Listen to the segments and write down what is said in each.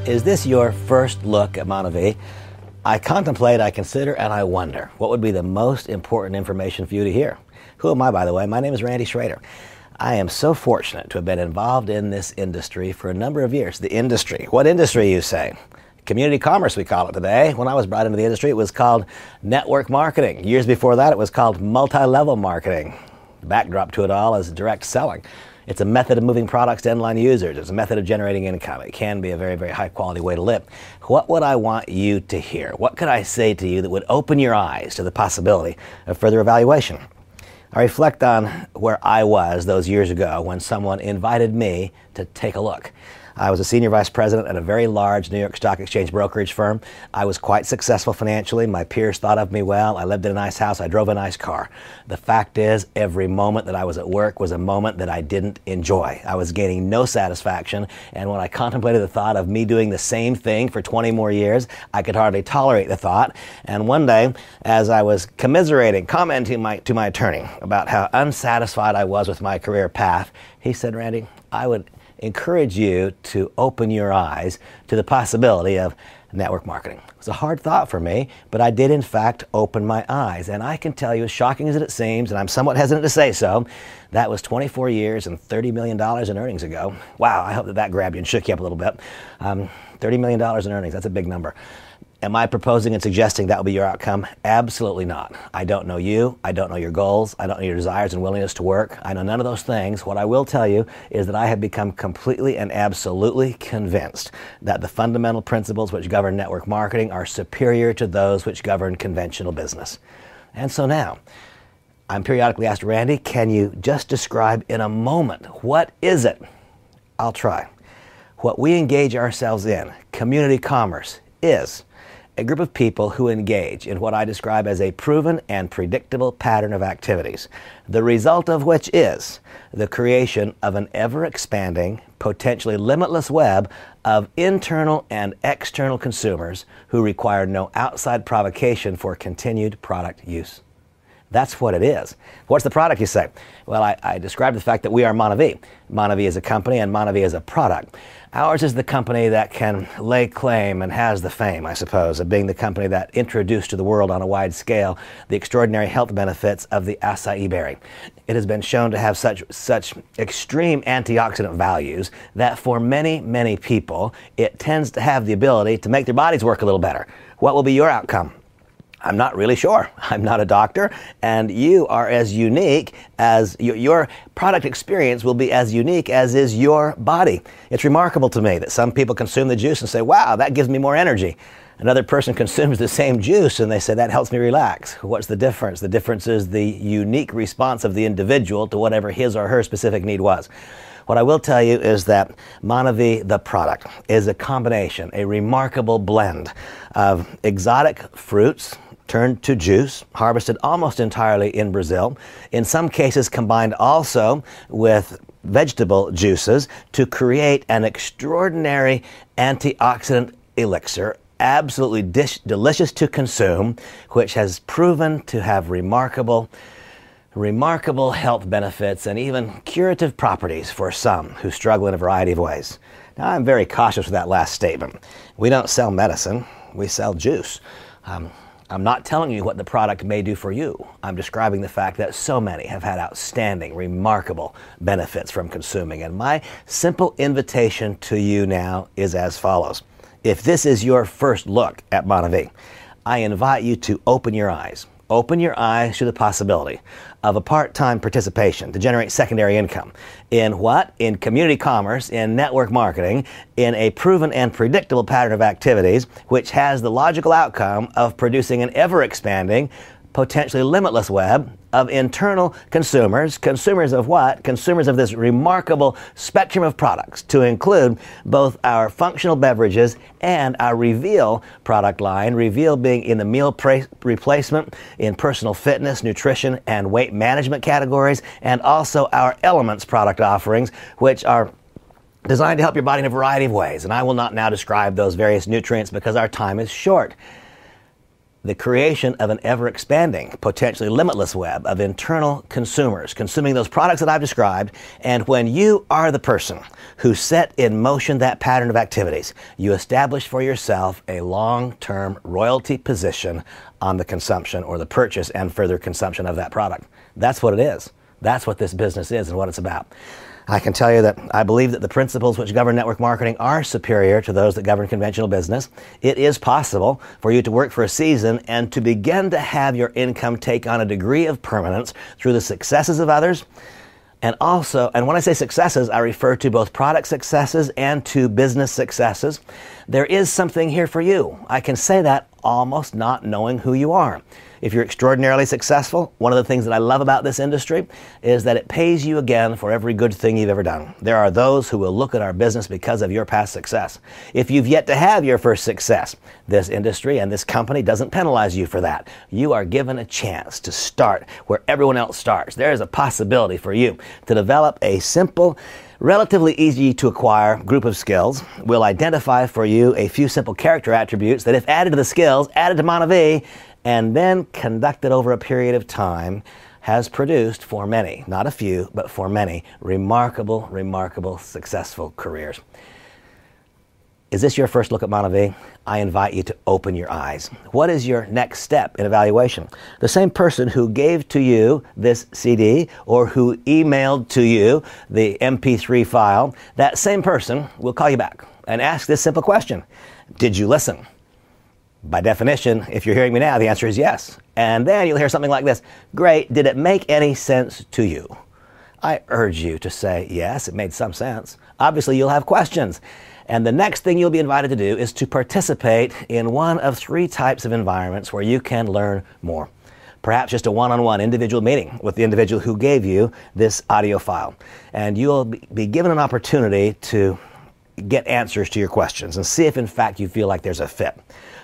Is this your first look at MonteV? I contemplate, I consider, and I wonder what would be the most important information for you to hear. Who am I, by the way? My name is Randy Schroeder. I am so fortunate to have been involved in this industry for a number of years. The industry. What industry, you say? Community commerce, we call it today. When I was brought into the industry, it was called network marketing. Years before that, it was called multi-level marketing. The backdrop to it all is direct selling. It's a method of moving products to end-line users. It's a method of generating income. It can be a very, very high-quality way to live. What would I want you to hear? What could I say to you that would open your eyes to the possibility of further evaluation? I reflect on where I was those years ago when someone invited me to take a look. I was a senior vice president at a very large New York Stock Exchange brokerage firm. I was quite successful financially. My peers thought of me well. I lived in a nice house. I drove a nice car. The fact is, every moment that I was at work was a moment that I didn't enjoy. I was gaining no satisfaction, and when I contemplated the thought of me doing the same thing for 20 more years, I could hardly tolerate the thought. And one day, as I was commenting to my attorney about how unsatisfied I was with my career path, he said, "Randy, I would encourage you to open your eyes to the possibility of network marketing." It was a hard thought for me, but I did in fact open my eyes. And I can tell you, as shocking as it seems, and I'm somewhat hesitant to say so, that was 24 years and $30 million in earnings ago. Wow, I hope that grabbed you and shook you up a little bit. $30 million in earnings, that's a big number. Am I proposing and suggesting that will be your outcome? Absolutely not. I don't know you. I don't know your goals. I don't know your desires and willingness to work. I know none of those things. What I will tell you is that I have become completely and absolutely convinced that the fundamental principles which govern network marketing are superior to those which govern conventional business. And so now, I'm periodically asked, "Randy, can you just describe in a moment, what is it?" I'll try. What we engage ourselves in, community commerce, is a group of people who engage in what I describe as a proven and predictable pattern of activities, the result of which is the creation of an ever-expanding, potentially limitless web of internal and external consumers who require no outside provocation for continued product use. That's what it is. What's the product, you say? Well, I described the fact that we are MonteV. MonteV is a company and MonteV is a product. Ours is the company that can lay claim and has the fame, I suppose, of being the company that introduced to the world on a wide scale the extraordinary health benefits of the acai berry. It has been shown to have such extreme antioxidant values that for many, many people, it tends to have the ability to make their bodies work a little better. What will be your outcome? I'm not really sure. I'm not a doctor, and you are as unique as your product experience will be as unique as is your body. It's remarkable to me that some people consume the juice and say, "Wow, that gives me more energy." Another person consumes the same juice and they say, "That helps me relax." What's the difference? The difference is the unique response of the individual to whatever his or her specific need was. What I will tell you is that MonteV, the product, is a combination, a remarkable blend of exotic fruits turned to juice, harvested almost entirely in Brazil, in some cases combined also with vegetable juices to create an extraordinary antioxidant elixir, absolutely delicious to consume, which has proven to have remarkable health benefits and even curative properties for some who struggle in a variety of ways. Now, I'm very cautious with that last statement. We don't sell medicine, we sell juice. I'm not telling you what the product may do for you. I'm describing the fact that so many have had outstanding, remarkable benefits from consuming. And my simple invitation to you now is as follows. If this is your first look at MonteV, I invite you to open your eyes. Open your eyes to the possibility of a part-time participation to generate secondary income. In what? In community commerce, in network marketing, in a proven and predictable pattern of activities, which has the logical outcome of producing an ever-expanding, potentially limitless web of internal consumers. Consumers of what? Consumers of this remarkable spectrum of products, to include both our functional beverages and our Reveal product line, Reveal being in the meal replacement, in personal fitness, nutrition, and weight management categories, and also our Elements product offerings, which are designed to help your body in a variety of ways. And I will not now describe those various nutrients because our time is short. the creation of an ever-expanding, potentially limitless web of internal consumers consuming those products that I've described. And when you are the person who set in motion that pattern of activities, you establish for yourself a long-term royalty position on the consumption or the purchase and further consumption of that product. That's what it is. That's what this business is and what it's about. I can tell you that I believe that the principles which govern network marketing are superior to those that govern conventional business. It is possible for you to work for a season and to begin to have your income take on a degree of permanence through the successes of others. And when I say successes, I refer to both product successes and to business successes. There is something here for you. I can say that almost not knowing who you are. If you're extraordinarily successful, one of the things that I love about this industry is that it pays you again for every good thing you've ever done. There are those who will look at our business because of your past success. If you've yet to have your first success, this industry and this company doesn't penalize you for that. You are given a chance to start where everyone else starts. There is a possibility for you to develop a simple, relatively easy to acquire group of skills. We'll identify for you a few simple character attributes that, if added to the skills, added to MonteV, and then conducted over a period of time, has produced for many, not a few, but for many, remarkable, remarkable, successful careers. Is this your first look at MonteV? I invite you to open your eyes. What is your next step in evaluation? The same person who gave to you this CD or who emailed to you the MP3 file, that same person will call you back and ask this simple question: did you listen? By definition, if you're hearing me now, the answer is yes. And then you'll hear something like this: great, did it make any sense to you? I urge you to say, yes, it made some sense. Obviously, you'll have questions. And the next thing you'll be invited to do is to participate in one of three types of environments where you can learn more. Perhaps just a one-on-one individual meeting with the individual who gave you this audio file. And you'll be given an opportunity to get answers to your questions and see if in fact you feel like there's a fit.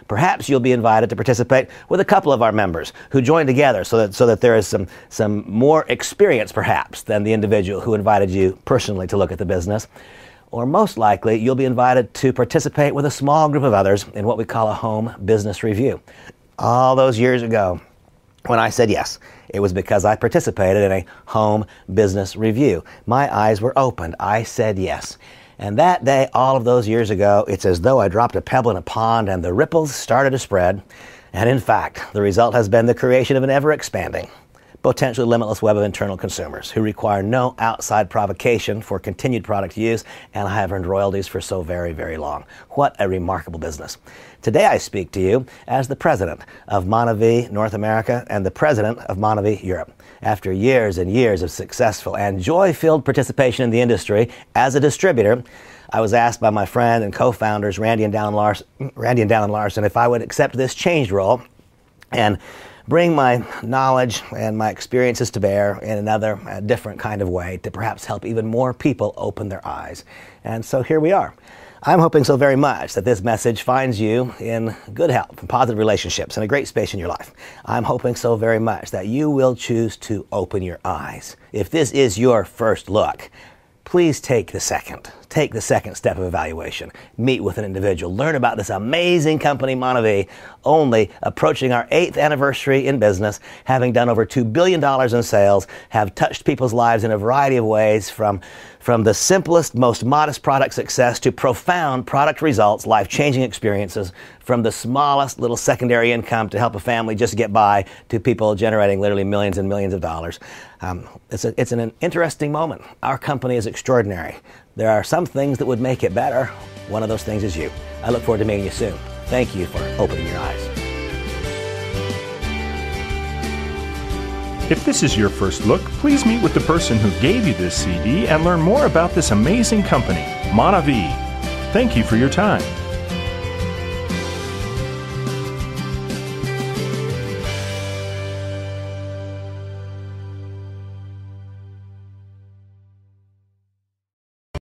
Perhaps you'll be invited to participate with a couple of our members who join together so that there is some more experience perhaps than the individual who invited you personally to look at the business. Or most likely, you'll be invited to participate with a small group of others in what we call a home business review. All those years ago, when I said yes, it was because I participated in a home business review. My eyes were opened. I said yes. And that day, all of those years ago, it's as though I dropped a pebble in a pond and the ripples started to spread. And in fact, the result has been the creation of an ever-expanding, potentially limitless web of internal consumers who require no outside provocation for continued product use, and I have earned royalties for so very, very long. What a remarkable business. Today I speak to you as the president of MonteV North America and the president of MonteV Europe. After years and years of successful and joy-filled participation in the industry as a distributor, I was asked by my friend and co-founders Randy and Dallin Larson if I would accept this changed role and bring my knowledge and my experiences to bear in another different kind of way to perhaps help even more people open their eyes. And so here we are. I'm hoping so very much that this message finds you in good health and positive relationships and a great space in your life. I'm hoping so very much that you will choose to open your eyes. If this is your first look, please take the second step of evaluation. Meet with an individual. Learn about this amazing company, MonteV, only approaching our 8th anniversary in business, having done over $2 billion in sales, have touched people's lives in a variety of ways, from the simplest, most modest product success to profound product results, life-changing experiences, from the smallest little secondary income to help a family just get by to people generating literally millions and millions of dollars. It's an interesting moment. Our company is extraordinary. There are some things that would make it better. One of those things is you. I look forward to meeting you soon. Thank you for opening your eyes. If this is your first look, please meet with the person who gave you this CD and learn more about this amazing company, MonteV. Thank you for your time.